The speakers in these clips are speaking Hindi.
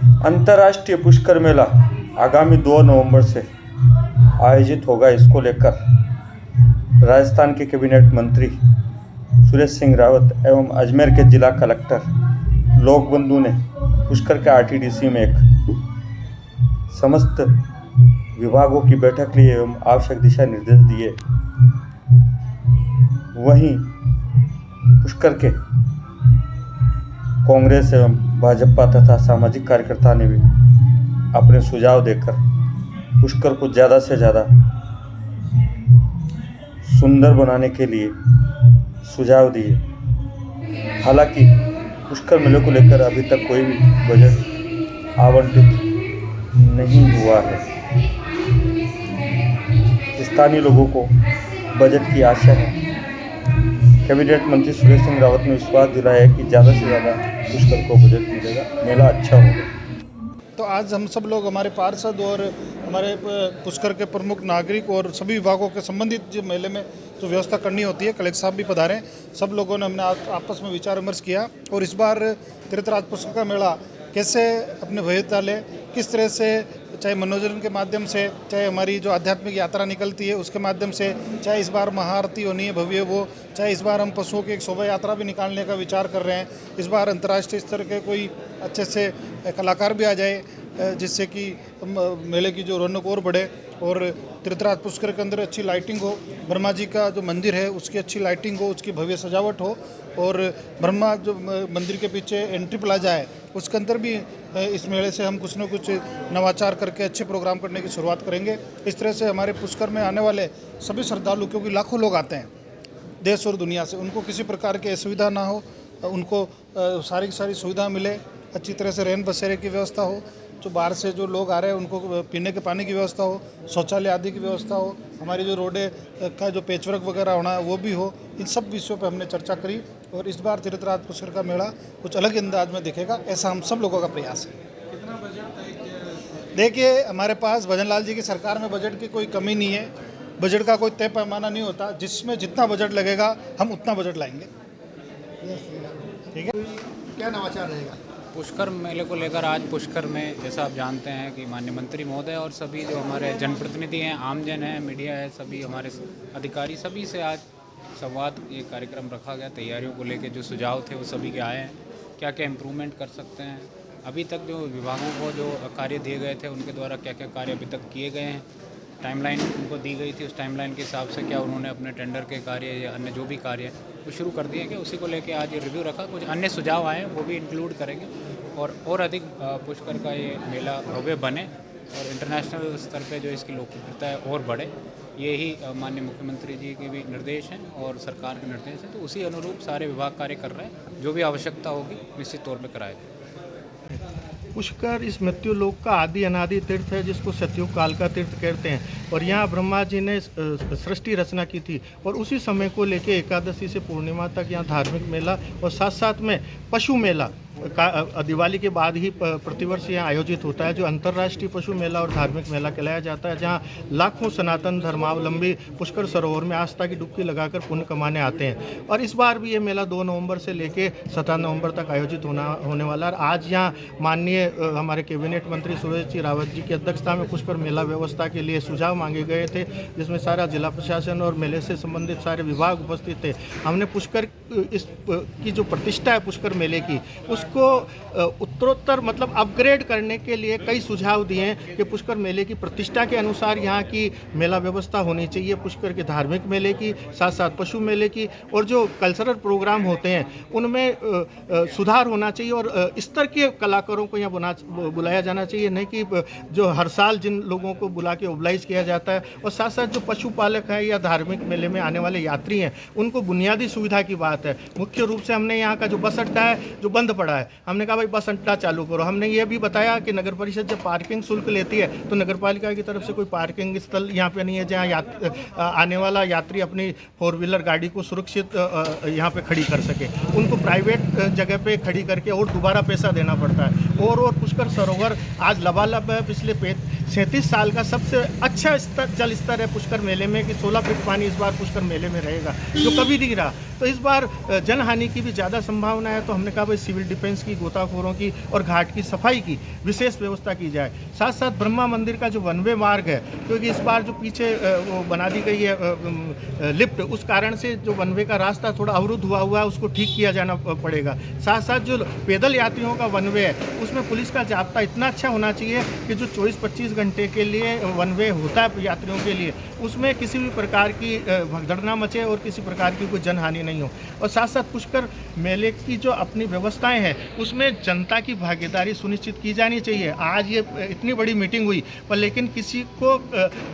अंतर्राष्ट्रीय पुष्कर मेला आगामी 2 नवंबर से आयोजित होगा। इसको लेकर राजस्थान के कैबिनेट मंत्री सुरेश सिंह रावत एवं अजमेर के जिला कलेक्टर लोकबंधु ने पुष्कर के आरटीडीसी में एक समस्त विभागों की बैठक ली एवं आवश्यक दिशा निर्देश दिए। वहीं पुष्कर के कांग्रेस एवं भाजपा तथा सामाजिक कार्यकर्ता ने भी अपने सुझाव देकर पुष्कर को ज़्यादा से ज़्यादा सुंदर बनाने के लिए सुझाव दिए। हालांकि पुष्कर मेले को लेकर अभी तक कोई भी बजट आवंटित नहीं हुआ है। स्थानीय लोगों को बजट की आशा है। कैबिनेट मंत्री सुरेश सिंह रावत ने विश्वास दिलाया है कि ज़्यादा से ज़्यादा पुष्कर को बजट मिलेगा, मेला अच्छा होगा। तो आज हम सब लोग, हमारे पार्षद और हमारे पुष्कर के प्रमुख नागरिक और सभी विभागों के संबंधित जो मेले में जो व्यवस्था करनी होती है, कलेक्टर साहब भी पधारे, सब लोगों ने हमने आपस में विचार विमर्श किया। और इस बार तीर्थराज पुष्कर का मेला कैसे अपने भव्यता ले, किस तरह से, चाहे मनोरंजन के माध्यम से, चाहे हमारी जो आध्यात्मिक यात्रा निकलती है उसके माध्यम से, चाहे इस बार महाआरती होनी है भव्य वो, चाहे इस बार हम पशुओं की एक शोभा यात्रा भी निकालने का विचार कर रहे हैं। इस बार अंतर्राष्ट्रीय स्तर के कोई अच्छे से कलाकार भी आ जाए जिससे कि मेले की जो रौनक और बढ़े। और तीर्थराज पुष्कर के अंदर अच्छी लाइटिंग हो, ब्रह्मा जी का जो मंदिर है उसकी अच्छी लाइटिंग हो, उसकी भव्य सजावट हो। और ब्रह्मा जो मंदिर के पीछे एंट्री प्लाजा है उसके अंदर भी इस मेले से हम कुछ न कुछ नवाचार करके अच्छे प्रोग्राम करने की शुरुआत करेंगे। इस तरह से हमारे पुष्कर में आने वाले सभी श्रद्धालु, क्योंकि लाखों लोग आते हैं देश और दुनिया से, उनको किसी प्रकार की असुविधा ना हो, उनको सारी की सारी सुविधा मिले, अच्छी तरह से रहन बसेरे की व्यवस्था हो, जो बाहर से जो लोग आ रहे हैं उनको पीने के पानी की व्यवस्था हो, शौचालय आदि की व्यवस्था हो, हमारी जो रोडें का जो पेचवर्क वगैरह होना है वो भी हो। इन सब विषयों पर हमने चर्चा करी और इस बार तीर्थराज पुष्कर का मेला कुछ अलग अंदाज में दिखेगा, ऐसा हम सब लोगों का प्रयास है। कितना बजट? देखिए, हमारे पास भजन लाल जी की सरकार में बजट की कोई कमी नहीं है। बजट का कोई तय पैमाना नहीं होता, जिसमें जितना बजट लगेगा हम उतना बजट लाएंगे। ठीक है। क्या नवाचार रहेगा? पुष्कर मेले को लेकर आज पुष्कर में, जैसा आप जानते हैं कि माननीय मंत्री महोदय और सभी जो हमारे जनप्रतिनिधि हैं, आमजन हैं, मीडिया है, सभी हमारे अधिकारी, सभी से आज संवाद ये कार्यक्रम रखा गया। तैयारियों को लेकर जो सुझाव थे वो सभी के आए हैं, क्या क्या इम्प्रूवमेंट कर सकते हैं। अभी तक जो विभागों को जो कार्य दिए गए थे उनके द्वारा क्या क्या कार्य अभी तक किए गए हैं, टाइमलाइन उनको दी गई थी, उस टाइमलाइन के हिसाब से क्या उन्होंने अपने टेंडर के कार्य या अन्य जो भी कार्य है वो शुरू कर दिए, कि उसी को लेके आज ये रिव्यू रखा। कुछ अन्य सुझाव आए वो भी इंक्लूड करेंगे और अधिक पुष्कर का ये मेला भव्य बने और इंटरनेशनल स्तर पे जो इसकी लोकप्रियता है और बढ़े। यही माननीय मुख्यमंत्री जी के भी निर्देश हैं और सरकार के निर्देश हैं, तो उसी अनुरूप सारे विभाग कार्य कर रहे हैं। जो भी आवश्यकता होगी निश्चित तौर पर कराया जाए। पुष्कर इस मृत्यु लोक का आदि अनादि तीर्थ है, जिसको सतयुग काल का तीर्थ कहते हैं। और यहाँ ब्रह्मा जी ने सृष्टि रचना की थी और उसी समय को लेके एकादशी से पूर्णिमा तक यहाँ धार्मिक मेला और साथ साथ में पशु मेला का दिवाली के बाद ही प्रतिवर्ष यहाँ आयोजित होता है, जो अंतर्राष्ट्रीय पशु मेला और धार्मिक मेला कहलाया जाता है, जहाँ लाखों सनातन धर्मावलंबी पुष्कर सरोवर में आस्था की डुबकी लगाकर पुण्य कमाने आते हैं। और इस बार भी ये मेला 2 नवंबर से लेके 17 नवंबर तक आयोजित होने वाला है। आज यहाँ माननीय हमारे कैबिनेट मंत्री सुरेश जी रावत जी की अध्यक्षता में पुष्कर मेला व्यवस्था के लिए सुझाव मांगे गए थे, जिसमें सारा जिला प्रशासन और मेले से संबंधित सारे विभाग उपस्थित थे। हमने पुष्कर इस की जो प्रतिष्ठा है पुष्कर मेले की, उसको उत्तरोत्तर मतलब अपग्रेड करने के लिए कई सुझाव दिए हैं कि पुष्कर मेले की प्रतिष्ठा के अनुसार यहाँ की मेला व्यवस्था होनी चाहिए, पुष्कर के धार्मिक मेले की, साथ साथ पशु मेले की, और जो कल्चरल प्रोग्राम होते हैं उनमें सुधार होना चाहिए और स्तर के कलाकारों को यहाँ बुलाया जाना चाहिए, नहीं कि जो हर साल जिन लोगों को बुला के ओबलाइज किया जाता है। और साथ साथ जो पशुपालक हैं या धार्मिक मेले में आने वाले यात्री हैं उनको बुनियादी सुविधा की बात है। मुख्य रूप से हमने यहाँ का जो बस अड्डा है जो बंद पड़ा है, हमने कहा भाई बस अड्डा चालू करो। हमने ये भी बताया कि नगर परिषद जब पार्किंग शुल्क लेती है तो नगर पालिका की तरफ से कोई पार्किंग स्थल यहाँ पे नहीं है जहाँ आने वाला यात्री अपनी 4 व्हीलर गाड़ी को सुरक्षित यहाँ पे खड़ी कर सके। उनको प्राइवेट जगह पे खड़ी करके और दोबारा पैसा देना पड़ता है। और पुष्कर सरोवर आज लबालब है। पिछले 37 साल का सबसे अच्छा जल स्तर है पुष्कर मेले में कि 16 फीट पानी इस बार पुष्कर मेले में रहेगा, जो कभी नहीं रहा। तो इस बार जनहानि की भी ज़्यादा संभावना है, तो हमने कहा भाई सिविल डिफेंस की, गोताखोरों की और घाट की सफाई की विशेष व्यवस्था की जाए। साथ साथ ब्रह्मा मंदिर का जो वन वे मार्ग है, क्योंकि इस बार जो पीछे वो बना दी गई है लिफ्ट, उस कारण से जो वन वे का रास्ता थोड़ा अवरुद्ध हुआ है, उसको ठीक किया जाना पड़ेगा। साथ साथ जो पैदल यात्रियों का वन वे है, उसमें पुलिस का जाब्ता इतना अच्छा होना चाहिए कि जो 24-25 घंटे के लिए वन वे होता है यात्रियों के लिए, उसमें किसी भी प्रकार की भगदड़ ना मचे और किसी प्रकार की कोई जनहानि नहीं हो। और साथ साथ पुष्कर मेले की जो अपनी व्यवस्थाएं हैं, उसमें जनता की भागीदारी सुनिश्चित की जानी चाहिए। आज ये इतनी बड़ी मीटिंग हुई, पर लेकिन किसी को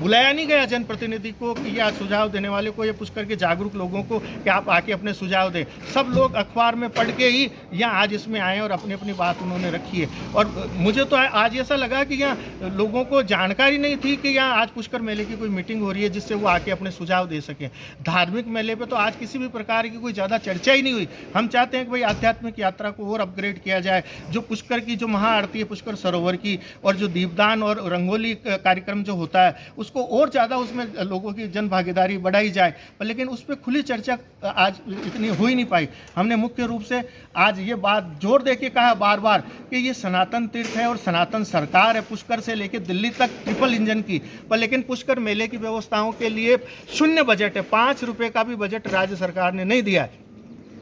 बुलाया नहीं गया, जनप्रतिनिधि को या सुझाव देने वाले को या पुष्कर के जागरूक लोगों को कि आप आके अपने सुझाव दें। सब लोग अखबार में पढ़ के ही यहाँ आज इसमें आए और अपनी अपनी बात उन्होंने रखी है। और मुझे तो आज ऐसा लगा कि यहाँ लोगों को जानकारी नहीं थी कि यहाँ आज पुष्कर मेले की कोई मीटिंग हो रही है जिससे वो आके अपने सुझाव दे सकें। धार्मिक मेले पे तो आज किसी भी प्रकार की कोई ज़्यादा चर्चा ही नहीं हुई। हम चाहते हैं कि भाई आध्यात्मिक यात्रा को और अपग्रेड किया जाए। जो पुष्कर की जो महाआरती है पुष्कर सरोवर की, और जो दीपदान और रंगोली कार्यक्रम जो होता है, उसको और ज़्यादा उसमें लोगों की जन भागीदारी बढ़ाई जाए। पर लेकिन उस पर खुली चर्चा आज इतनी हो ही नहीं पाई। हमने मुख्य रूप से आज ये बात जोर दे के कहा बार बार कि ये सनातन तीर्थ है और सनातन सरकार है, पुष्कर से लेकर दिल्ली तक ट्रिपल इंजन की। पर लेकिन पुष्कर मेले की व्यवस्थाओं के लिए शून्य बजट है, 5 रुपये का भी बजट राज्य सरकार ने नहीं दिया है।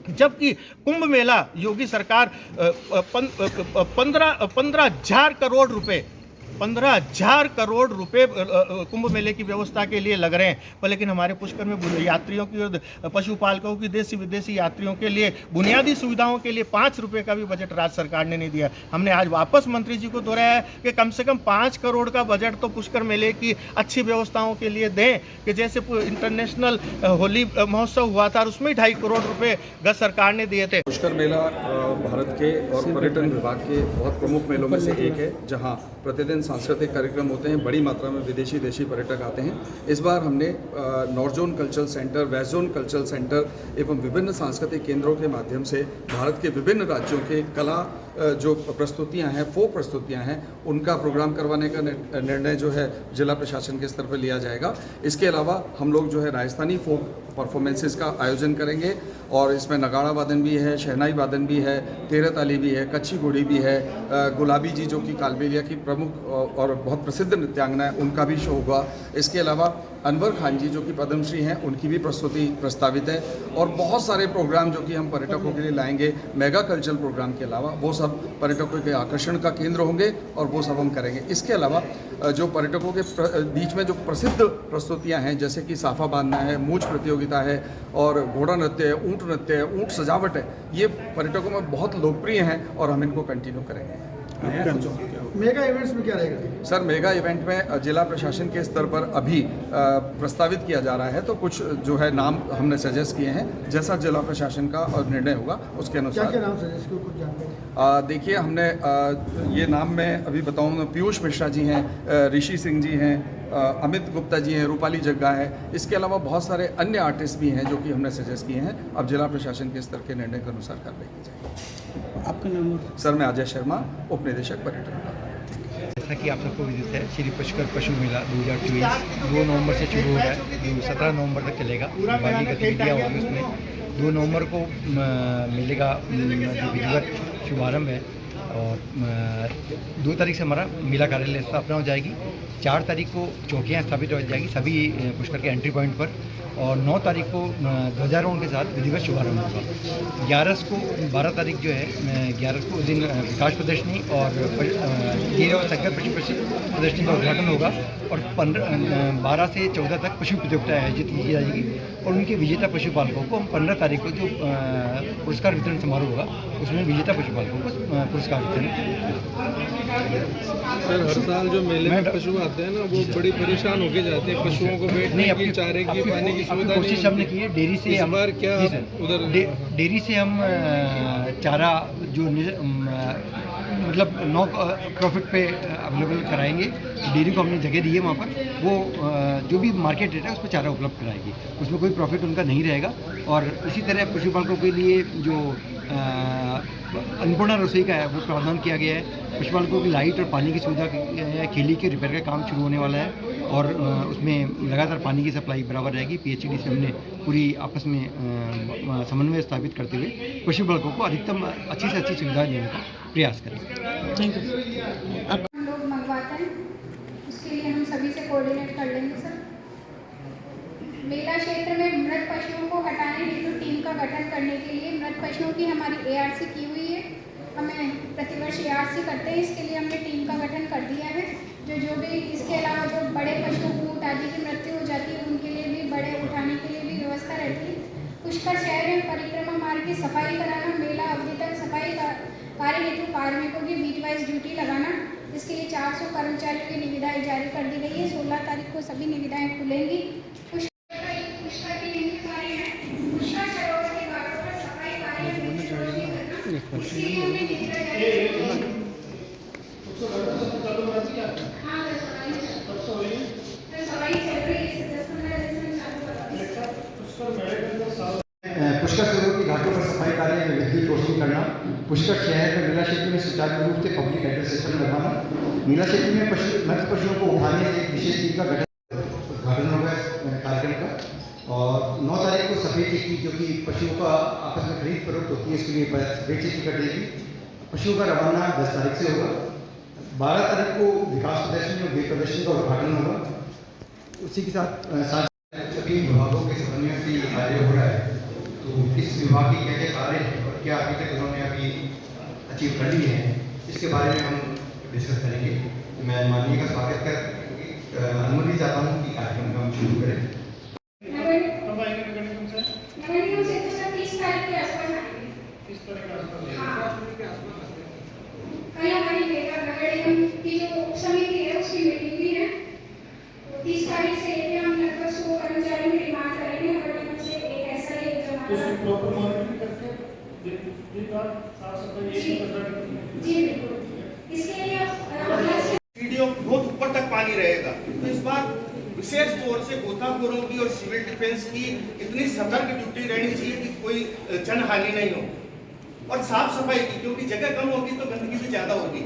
जबकि कुंभ मेला योगी सरकार 15,000 करोड़ रुपए 15,000 करोड़ रुपए कुंभ मेले की व्यवस्था के लिए लग रहे हैं। पर लेकिन हमारे पुष्कर में यात्रियों की और पशुपालकों की, देशी विदेशी यात्रियों के लिए बुनियादी सुविधाओं के लिए 5 रुपये का भी बजट राज्य सरकार ने नहीं दिया। हमने आज वापस मंत्री जी को दोहराया है कि कम से कम 5 करोड़ का बजट तो पुष्कर मेले की अच्छी व्यवस्थाओं के लिए दें, कि जैसे इंटरनेशनल होली महोत्सव हुआ था और उसमें 2.5 करोड़ रुपये गत सरकार ने दिए थे। पुष्कर मेला भारत के और पर्यटन विभाग के बहुत प्रमुख मेलों में से एक है, जहां प्रतिदिन सांस्कृतिक कार्यक्रम होते हैं, बड़ी मात्रा में विदेशी देशी पर्यटक आते हैं। इस बार हमने north zone cultural centre, west zone cultural centre एवं विभिन्न सांस्कृतिक केंद्रों के माध्यम से भारत के विभिन्न राज्यों के कला जो प्रस्तुतियां हैं, फोक प्रस्तुतियां हैं, उनका प्रोग्राम करवाने का निर्णय जो है जिला प्रशासन के स्तर पर लिया जाएगा। इसके अलावा हम लोग जो है राजस्थानी फोक परफॉर्मेंसेस का आयोजन करेंगे, और इसमें नगाड़ा वादन भी है, शहनाई वादन भी है, तेरह ताली भी है, कच्ची घोड़ी भी है, गुलाबी जी जो कि कालबेलिया की प्रमुख और बहुत प्रसिद्ध नृत्यांगना है, उनका भी शो होगा। इसके अलावा अनवर खान जी जो कि पद्मश्री हैं, उनकी भी प्रस्तुति प्रस्तावित है, और बहुत सारे प्रोग्राम जो कि हम पर्यटकों के लिए लाएंगे मेगा कल्चरल प्रोग्राम के अलावा, वो सब पर्यटकों के आकर्षण का केंद्र होंगे और वो सब हम करेंगे। इसके अलावा जो पर्यटकों के बीच में जो प्रसिद्ध प्रस्तुतियां हैं, जैसे कि साफा बांधना है, मूछ प्रतियोगिता है, और घोड़ा नृत्य है, ऊँट नृत्य है, ऊँट सजावट है, ये पर्यटकों में बहुत लोकप्रिय हैं और हम इनको कंटिन्यू करेंगे। मेगा इवेंट्स में क्या रहेगा सर? मेगा इवेंट में जिला प्रशासन के स्तर पर अभी प्रस्तावित किया जा रहा है, तो कुछ जो है नाम हमने सजेस्ट किए हैं, जैसा जिला प्रशासन का निर्णय होगा उसके अनुसार। क्या नाम सजेस्ट किए, कुछ जानकारी? देखिए, हमने ये नाम मैं अभी बताऊँ, पीयूष मिश्रा जी हैं, ऋषि सिंह जी हैं, अमित गुप्ता जी हैं, रूपाली जग्गा है। इसके अलावा बहुत सारे अन्य आर्टिस्ट भी हैं जो कि हमने सजेस्ट किए हैं। अब जिला प्रशासन के स्तर के निर्णय के अनुसार कार्रवाई की जाएगी। आपका नाम? सर, मैं अजय शर्मा, उप निदेशक पर्यटन। जैसा कि आप सबको विदित है, श्री पुष्कर पशु मेला 2024 2 नवंबर से शुरू हो रहा है, जो 17 नवंबर तक चलेगा। बाकी गतिविधियाँ होंगी उसमें। 2 नवंबर को मेले का जो विधिवत शुभारंभ है, और 2 तारीख से हमारा मेला कार्यालय स्थापना हो जाएगी। 4 तारीख को चौकियाँ स्थापित हो जाएगी सभी पुष्कर के एंट्री पॉइंट पर, और 9 तारीख को ध्वजारोहण के साथ विधिवत शुभारंभ होगा। 11 को 12 तारीख जो है 11 को उस दिन विकास प्रदर्शनी और गिर और संकर पशु प्रदर्शनी का उद्घाटन होगा, और 12 से 14 तक पशु प्रतियोगिता आयोजित की जाएगी, और उनके विजेता पशुपालकों को हम 15 तारीख को जो पुरस्कार वितरण समारोह होगा, उसमें विजेता पशुपालकों को पुरस्कार वितरण। सर, हर साल जो मेले में पशु आते हैं ना, वो बड़ी परेशान होके जाते हैं, पशुओं को बैठने की, चारे की, पानी की सुविधा कोशिश हमने की है। डेयरी से इस बार क्या उधर डेयरी से हम चारा जो मतलब नो प्रॉफिट पे अवेलेबल कराएंगे। डेयरी को हमने जगह दी है वहाँ पर, वो जो भी मार्केट रेट है उस पर चारा उपलब्ध कराएगी, उसमें कोई प्रॉफिट उनका नहीं रहेगा। और इसी तरह पशुपालकों के लिए जो अन्नपूर्णा रसोई का है वो प्रावधान किया गया है। पशुपालकों की लाइट और पानी की सुविधा खेली के रिपेयर का काम शुरू होने वाला है और उसमें लगातार पानी की सप्लाई बराबर रहेगी। PHED से हमने पूरी आपस में समन्वय स्थापित करते हुए पशुपालकों को अधिकतम अच्छी से अच्छी सुविधा देने का प्रयास करेंगे। हम लोग मंगवाते हैं, उसके लिए हम सभी से कोऑर्डिनेट कर लेंगे सर। मेला क्षेत्र में मृत पशुओं को हटाने हेतु टीम का गठन करने के लिए मृत पशुओं की हमारी ARC की हुई है। हमें प्रतिवर्ष ARC करते हैं, इसके लिए हमने टीम का गठन कर दिया है। जो भी इसके अलावा जो बड़े पशु ऊँट आदि की मृत्यु हो जाती है उनके लिए भी बड़े उठाने के लिए भी व्यवस्था रहती है। पुष्कर शहर में परिक्रमा मार्ग की सफाई कराना, मेला अवधि तक सफाई कार्य हेतु कार्मिकों की बीट वाइज ड्यूटी लगाना, इसके लिए 400 कर्मचारियों की निविदाएं जारी कर दी गई है। 16 तारीख को सभी निविदाएं खुलेंगी। पुष्कर की नियमित कार्य है, पुष्कर सरोवर के घाटों पर सफाई कार्य इसके लिए हमने निविदा जारी की है। हाँ, सफाई चल रही है, 10-15 दिन में चालू करा। पुष्कर सरोवर के घाटों पर सफाई कार्य में वृद्धि रोशनी करना, पुष्कर शहर में मेला क्षेत्र में सुचारू रूप से पब्लिक एड्रेस सिस्टम लगवाना, मेला क्षेत्र में मृत पशुओं को उठाने से एक विशेष टीम का उद्घाटन होगा कार्यक्रम का। और 9 तारीख को सफेद चिट्ठी जो कि पशुओं का आपस में खरीद फरोख्त होती है, इसके लिए सफेद चिट्ठी कर देगी। पशुओं का रवाना 10 तारीख से होगा। 12 तारीख को विकास प्रदर्शनी और वीर प्रदर्शनी का उद्घाटन होगा। उसी के साथ सभी विभागों के समन्वय से कार्य हो रहा है, तो इस विभाग की क्या क्या कार्य हैं और क्या अभी तक उन्होंने अभी अचीव कर लिए हैं, इसके बारे में हम डिस्कस करेंगे। मैं माननीय का स्वागत कर अनुमति चाहता हूँ कि कार्यक्रम का हम शुरू करें। नगर निगम से तो सर 30 तारीख के आसपास आएंगे। 30 तारीख के आसपास। कल हमारी नगर निगम की जो समिति है उसकी मीटिंग भी है। 30 तारीख से लेकर हम लगभग 100 कर्मचारियों की डिमांड करेंगे नगर निगम से। एक ऐसा ही प्रॉपर मॉनिटरिंग करके दिन रात साफ सफाई जी बिल्कुल। इसके लिए वीडियो बहुत ऊपर तक पानी रहेगा, तो इस बार विशेष तौर से गोताखोरों की और सिविल डिफेंस की इतनी सतर्क ड्यूटी रहनी चाहिए कि कोई जनहानि नहीं हो। और साफ सफाई की, क्योंकि जगह कम होगी तो गंदगी भी ज्यादा होगी।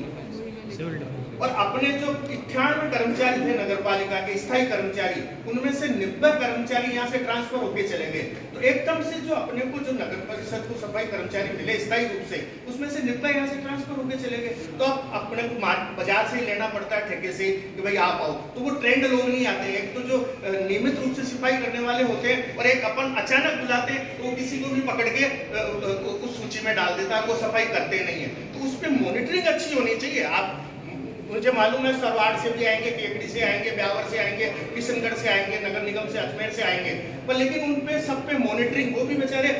और अपने जो 98 कर्मचारी थे नगर पालिका के स्थायी कर्मचारी, उनमें से 90 कर्मचारी यहाँ से ट्रांसफर होके चले गए। तो एकदम से जो अपने को जो नगर परिषद को सफाई कर्मचारी मिले स्थायी रूप से, उसमें से 90 यहाँ से ट्रांसफर होके चले गए। तो अब अपने को बाजार से ही लेना पड़ता है ठेके से कि भाई आप आओ, तो वो ट्रेंड लोग नहीं आते हैं। एक तो जो नियमित रूप से सफाई करने वाले होते हैं, और एक अपन अचानक बुलाते हैं तो वो किसी को भी पकड़ के उस सूची में डाल देता है, वो सफाई करते नहीं है। तो उस पर मॉनिटरिंग अच्छी होनी चाहिए। आप मुझे मालूम है सरवाड़ से भी आएंगे, केकड़ी से आएंगे, ब्यावर से आएंगे, किशनगढ़ से आएंगे, नगर निगम से अजमेर से आएंगे, पर लेकिन उन पे सब पे मॉनिटरिंग, वो भी बेचारे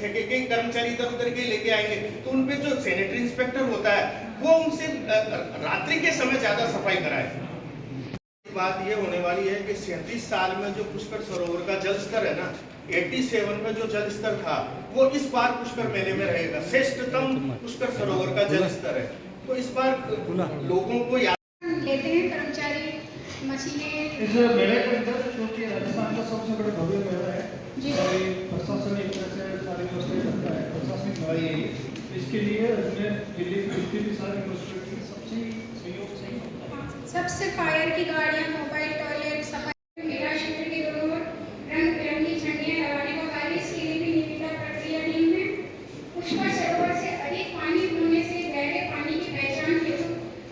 ठेके के कर्मचारी इधर उधर के लेके आएंगे, तो उन पे जो सैनिटरी इंस्पेक्टर होता है वो उनसे रात्रि के समय ज्यादा सफाई कराए। बात ये होने वाली है कि 37 साल में जो पुष्कर सरोवर का जल स्तर है ना, 87 में जो जल स्तर था वो इस बार पुष्कर मेले में रहेगा। श्रेष्ठतम पुष्कर सरोवर का जल स्तर है। तो इस बार लोगों को याद लेते हैं कर्मचारी, मशीनें। इस मेले को इधर क्योंकि राजस्थान का सबसे बड़ा भव्य मेला है जी, प्रशासन एक तरह से सारी व्यवस्था करता है, प्रशासनिक लड़ाई है। इसके लिए उसमें दिल्ली की भी सारी यूनिवर्सिटी सबसे सहयोग से सबसे फायर की गाड़ियाँ, मोबाइल टॉयलेट, सफाई, मेला क्षेत्र के दोनों ओर रंग बिरंगी झंडियाँ लगाने का कार्य, इसके लिए भी निविदा प्रक्रिया टीम है। पुष्कर सरोवर से अधिक पानी होने से गहरे पानी की पहचान हेतु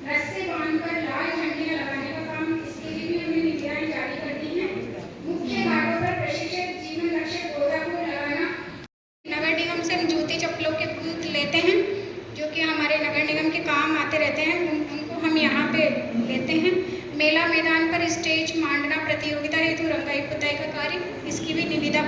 रस्से बांधकर लाल झंडियाँ लगाने का काम, इसके लिए भी हमने निविदाएं जारी कर दी हैं। मुख्य घाटों पर प्रशिक्षित जीवन रक्षक गोताखोर लगाना। नगर निगम से हम जूती चप्पलों के बूथ लेते हैं जो कि हमारे नगर निगम के काम आते रहते हैं, उनको हम यहाँ पे लेते हैं। मेला मैदान पर स्टेज मांडना प्रतियोगिता हेतु रंगाई पुताई का कार्य, इसकी भी निविदा